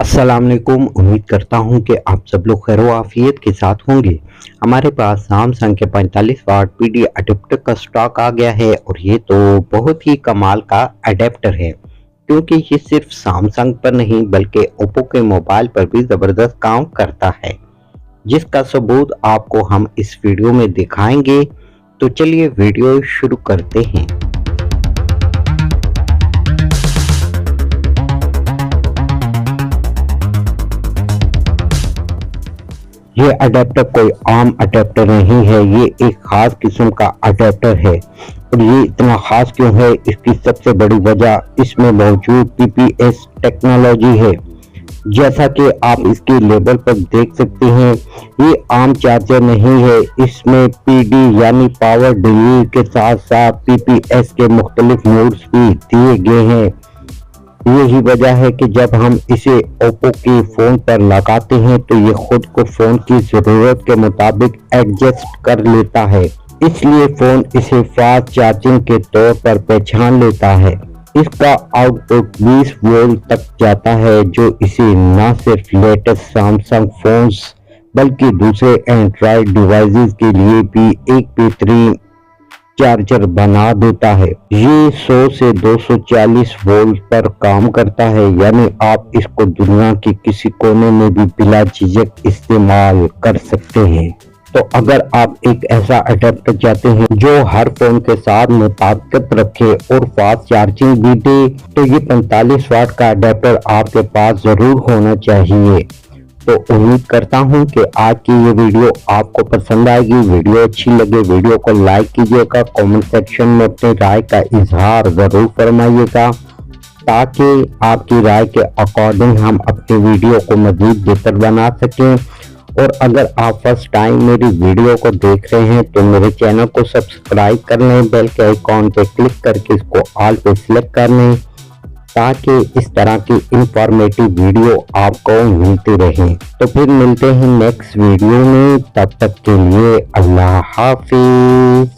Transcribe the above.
अस्सलाम वालेकुम। उम्मीद करता हूं कि आप सब लोग खैर आफियत के साथ होंगे। हमारे पास सैमसंग के 45 वाट पीडी अडेप्टर का स्टॉक आ गया है और ये तो बहुत ही कमाल का अडेप्टर है, क्योंकि ये सिर्फ सैमसंग पर नहीं बल्कि ओप्पो के मोबाइल पर भी ज़बरदस्त काम करता है, जिसका सबूत आपको हम इस वीडियो में दिखाएंगे। तो चलिए वीडियो शुरू करते हैं। ये अडेप्टर कोई आम अडेप्टर नहीं है, ये एक खास किस्म का अडेप्टर है। और ये इतना खास क्यों है, इसकी सबसे बड़ी वजह इसमें मौजूद पीपीएस टेक्नोलॉजी है। जैसा कि आप इसके लेबल पर देख सकते हैं, ये आम चार्जर नहीं है, इसमें पीडी यानी पावर डिलीवरी के साथ साथ पीपीएस के मुख्तलिफ मोड्स भी दिए गए हैं। यही वजह है कि जब हम इसे ओप्पो के फ़ोन पर लगाते हैं तो ये खुद को फ़ोन की ज़रूरत के मुताबिक एडजस्ट कर लेता है, इसलिए फ़ोन इसे फास्ट चार्जिंग के तौर पर पहचान लेता है। इसका आउटपुट 20 वोल्ट तक जाता है, जो इसे न सिर्फ लेटेस्ट सैमसंग फ़ोन्स बल्कि दूसरे एंड्रॉयड डिवाइसेस के लिए भी एक बेहतरीन चार्जर बना देता है। ये 100 से 240 वोल्ट पर काम करता है, यानी आप इसको दुनिया के किसी कोने में भी बिला झिझक इस्तेमाल कर सकते हैं। तो अगर आप एक ऐसा अडेप्टर चाहते हैं जो हर फोन के साथ मुताबिकत रखे और फास्ट चार्जिंग भी दे, तो ये 45 वाट का अडेप्टर आपके पास जरूर होना चाहिए। तो उम्मीद करता हूं कि आज की ये वीडियो आपको पसंद आएगी। वीडियो अच्छी लगे वीडियो को लाइक कीजिएगा, कमेंट सेक्शन में अपनी राय का इजहार जरूर फरमाइएगा, ताकि आपकी राय के अकॉर्डिंग हम अपनी वीडियो को मज़ीद बेहतर बना सकें। और अगर आप फर्स्ट टाइम मेरी वीडियो को देख रहे हैं तो मेरे चैनल को सब्सक्राइब कर लें, बेल के आइकॉन पे क्लिक करके इसको ऑल पे सिलेक्ट कर लें, ताकि इस तरह की इंफॉर्मेटिव वीडियो आपको मिलती रहे। तो फिर मिलते हैं नेक्स्ट वीडियो में, तब तक के लिए अल्लाह हाफिज।